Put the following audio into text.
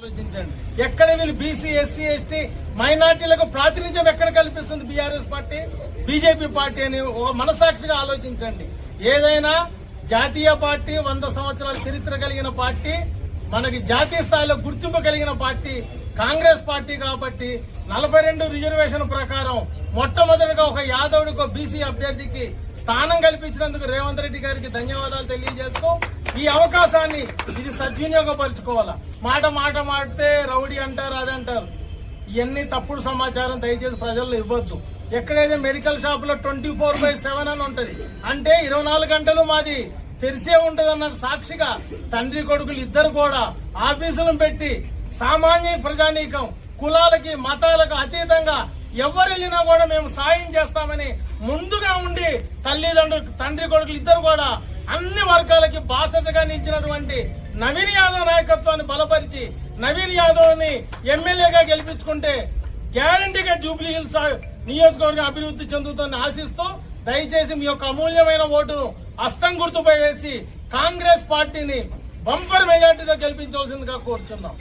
ఆలోచించండి. ఎక్కడ వీళ్ళు బీసీ ఎస్సీ ఎస్టీ మైనార్టీలకు ప్రాతినిధ్యం ఎక్కడ కల్పిస్తుంది బీఆర్ఎస్ పార్టీ బీజేపీ పార్టీ అని ఒక మనసాక్షిగా ఆలోచించండి. ఏదైనా జాతీయ పార్టీ 100 సంవత్సరాల చరిత్ర కలిగిన పార్టీ, మనకి జాతీయ స్థాయిలో గుర్తింపు కలిగిన పార్టీ కాంగ్రెస్ పార్టీ కాబట్టి 42 రిజర్వేషన్ ప్రకారం మొట్టమొదటిగా ఒక యాదవుడికి బీసీ అభ్యర్థికి స్థానం కల్పించినందుకు రేవంత్ రెడ్డి గారికి ధన్యవాదాలు తెలియజేస్తూ ఈ అవకాశాన్ని ఇది సద్వినియోగపరచుకోవాలా. మాట మాడితే రౌడీ అంటారు, అదంటారు. ఇవన్నీ తప్పుడు సమాచారం దయచేసి ప్రజల్లో ఇవ్వద్దు. ఎక్కడైతే మెడికల్ షాప్ లో 24/7 అని ఉంటది అంటే 24 గంటలు మాది తెరిసే ఉంటది అన్న సాక్షిగా తండ్రి కొడుకులు ఇద్దరు కూడా ఆఫీసులను పెట్టి సామాన్య ప్రజానీకం కులాలకి మతాలకు అతీతంగా ఎవరు వెళ్ళినా కూడా మేము సాయం చేస్తామని ముందుగా ఉండి తల్లిదండ్రులు తండ్రి కొడుకులు ఇద్దరు కూడా అన్ని వర్గాలకి బాసటగా నిలిచినటువంటి నవీన్ యాదవ్ నాయకత్వాన్ని బలపరిచి నవీన్ యాదవ్ ని ఎమ్మెల్యేగా గెలిపించుకుంటే గ్యారంటీగా జూబ్లీ హిల్స్ నియోజకవర్గం అభివృద్ధి చెందుతుందని ఆశిస్తూ దయచేసి మీ యొక్క అమూల్యమైన ఓటు హస్తం గుర్తుపై వేసి కాంగ్రెస్ పార్టీని బంపర్ మెజార్టీతో గెలిపించవలసిందిగా కోరుచున్నాం.